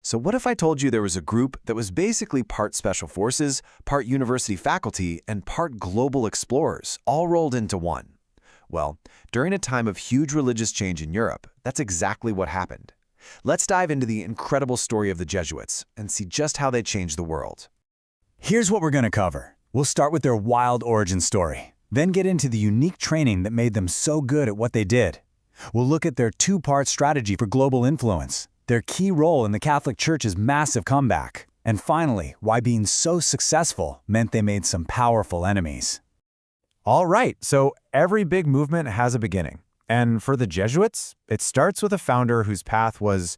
So what if I told you there was a group that was basically part special forces, part university faculty, and part global explorers, all rolled into one? Well, during a time of huge religious change in Europe, that's exactly what happened. Let's dive into the incredible story of the Jesuits and see just how they changed the world. Here's what we're going to cover. We'll start with their wild origin story, then get into the unique training that made them so good at what they did. We'll look at their two-part strategy for global influence, their key role in the Catholic Church's massive comeback, and finally, why being so successful meant they made some powerful enemies. All right, so every big movement has a beginning. And for the Jesuits, it starts with a founder whose path was,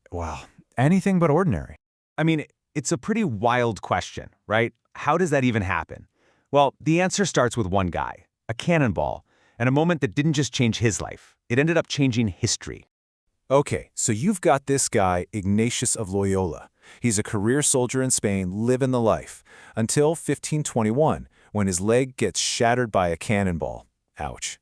well, anything but ordinary. I mean, it's a pretty wild question, right? How does that even happen? Well, the answer starts with one guy, a cannonball, and a moment that didn't just change his life. It ended up changing history. Okay, so you've got this guy, Ignatius of Loyola. He's a career soldier in Spain, living the life, until 1521, when his leg gets shattered by a cannonball. Ouch.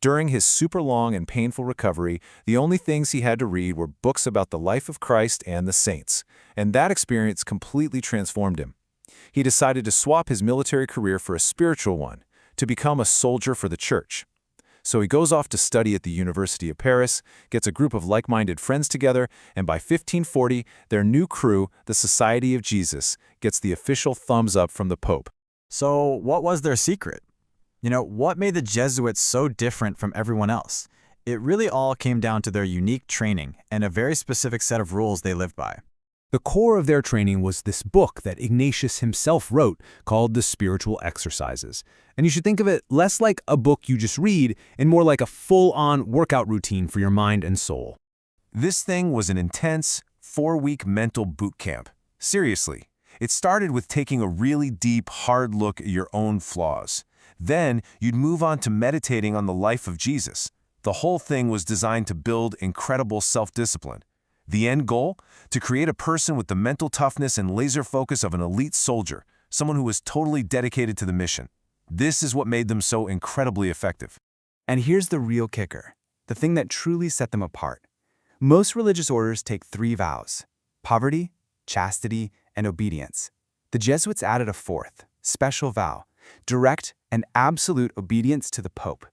During his super long and painful recovery, the only things he had to read were books about the life of Christ and the saints, and that experience completely transformed him. He decided to swap his military career for a spiritual one, to become a soldier for the church. So he goes off to study at the University of Paris, gets a group of like-minded friends together, and by 1540, their new crew, the Society of Jesus, gets the official thumbs up from the Pope. So what was their secret? What made the Jesuits so different from everyone else? It really all came down to their unique training and a very specific set of rules they lived by. The core of their training was this book that Ignatius himself wrote called The Spiritual Exercises. And you should think of it less like a book you just read and more like a full-on workout routine for your mind and soul. This thing was an intense, 4-week mental boot camp. Seriously, it started with taking a really deep, hard look at your own flaws. Then you'd move on to meditating on the life of Jesus. The whole thing was designed to build incredible self-discipline. The end goal? To create a person with the mental toughness and laser focus of an elite soldier, someone who was totally dedicated to the mission. This is what made them so incredibly effective. And here's the real kicker, the thing that truly set them apart. Most religious orders take 3 vows: poverty, chastity, and obedience. The Jesuits added a 4th, special vow, direct and absolute obedience to the Pope.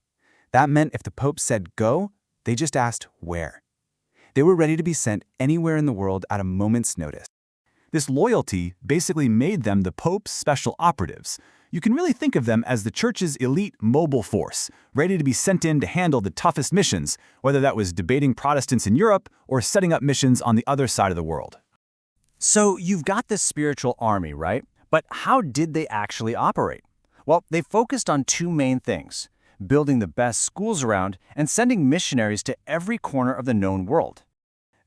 That meant if the Pope said go, they just asked where. They were ready to be sent anywhere in the world at a moment's notice. This loyalty basically made them the Pope's special operatives. You can really think of them as the Church's elite mobile force, ready to be sent in to handle the toughest missions, whether that was debating Protestants in Europe or setting up missions on the other side of the world. So you've got this spiritual army, right? But how did they actually operate? Well, they focused on 2 main things: building the best schools around and sending missionaries to every corner of the known world.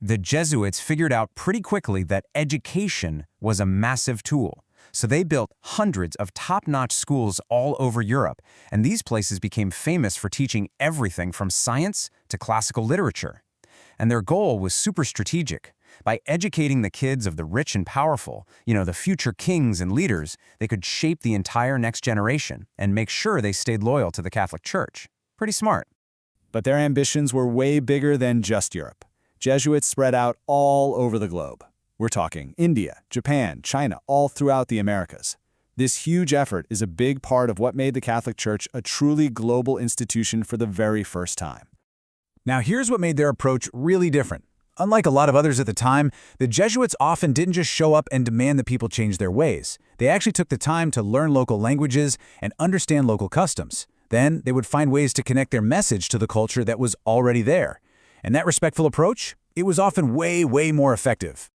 The Jesuits figured out pretty quickly that education was a massive tool. So they built hundreds of top-notch schools all over Europe, and these places became famous for teaching everything from science to classical literature. And their goal was super strategic. By educating the kids of the rich and powerful, the future kings and leaders, they could shape the entire next generation and make sure they stayed loyal to the Catholic Church. Pretty smart. But their ambitions were way bigger than just Europe. Jesuits spread out all over the globe. We're talking India, Japan, China, all throughout the Americas. This huge effort is a big part of what made the Catholic Church a truly global institution for the very first time. Now here's what made their approach really different. Unlike a lot of others at the time, the Jesuits often didn't just show up and demand that people change their ways. They actually took the time to learn local languages and understand local customs. Then they would find ways to connect their message to the culture that was already there. And that respectful approach, it was often way more effective.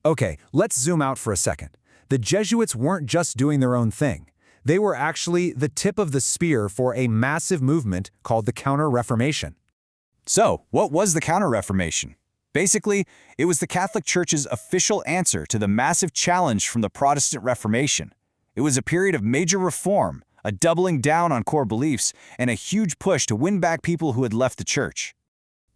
Okay, let's zoom out for a second. The Jesuits weren't just doing their own thing. They were actually the tip of the spear for a massive movement called the Counter-Reformation. So, what was the Counter-Reformation? Basically, it was the Catholic Church's official answer to the massive challenge from the Protestant Reformation. It was a period of major reform, a doubling down on core beliefs, and a huge push to win back people who had left the Church.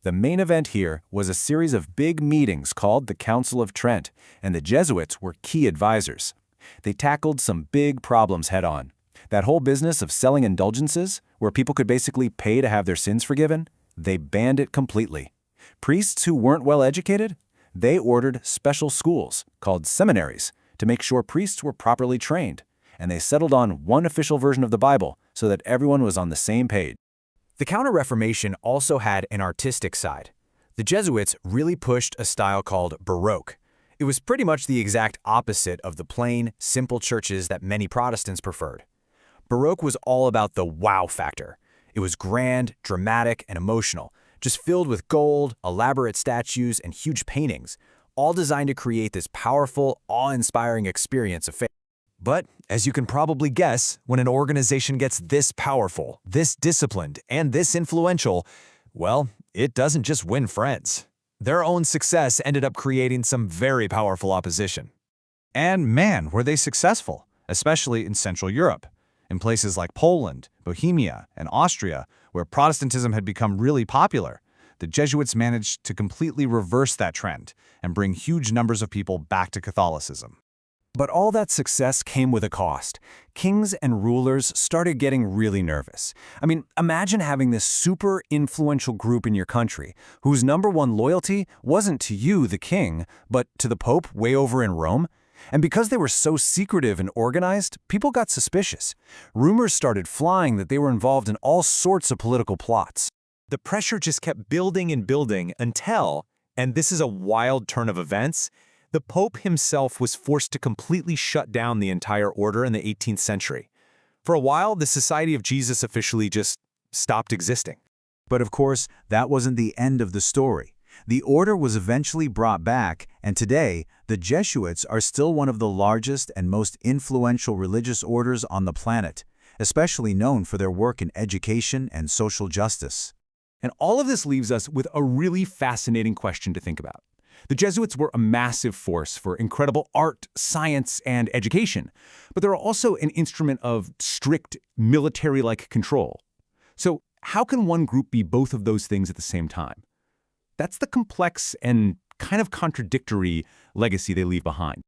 The main event here was a series of big meetings called the Council of Trent, and the Jesuits were key advisors. They tackled some big problems head-on. That whole business of selling indulgences, where people could basically pay to have their sins forgiven, they banned it completely. Priests who weren't well educated, They ordered special schools, called seminaries, to make sure priests were properly trained, and they settled on one official version of the Bible so that everyone was on the same page. The Counter-Reformation also had an artistic side. The Jesuits really pushed a style called Baroque. It was pretty much the exact opposite of the plain, simple churches that many Protestants preferred. Baroque was all about the wow factor. It was grand, dramatic, and emotional, just filled with gold, elaborate statues, and huge paintings, all designed to create this powerful, awe-inspiring experience of faith. But, as you can probably guess, when an organization gets this powerful, this disciplined, and this influential, well, it doesn't just win friends. Their own success ended up creating some very powerful opposition. And man, were they successful, especially in Central Europe. In places like Poland, Bohemia, and Austria, where Protestantism had become really popular, the Jesuits managed to completely reverse that trend and bring huge numbers of people back to Catholicism. But all that success came with a cost. Kings and rulers started getting really nervous. I mean, imagine having this super influential group in your country whose number one loyalty wasn't to you, the king, but to the Pope way over in Rome. And because they were so secretive and organized, people got suspicious. Rumors started flying that they were involved in all sorts of political plots. The pressure just kept building and building until, and this is a wild turn of events, the Pope himself was forced to completely shut down the entire order in the 18th century. For a while, the Society of Jesus officially just stopped existing. But of course, that wasn't the end of the story. The order was eventually brought back, and today, the Jesuits are still one of the largest and most influential religious orders on the planet, especially known for their work in education and social justice. And all of this leaves us with a really fascinating question to think about. The Jesuits were a massive force for incredible art, science, and education, but they're also an instrument of strict military-like control. So how can one group be both of those things at the same time? That's the complex and kind of contradictory legacy they leave behind.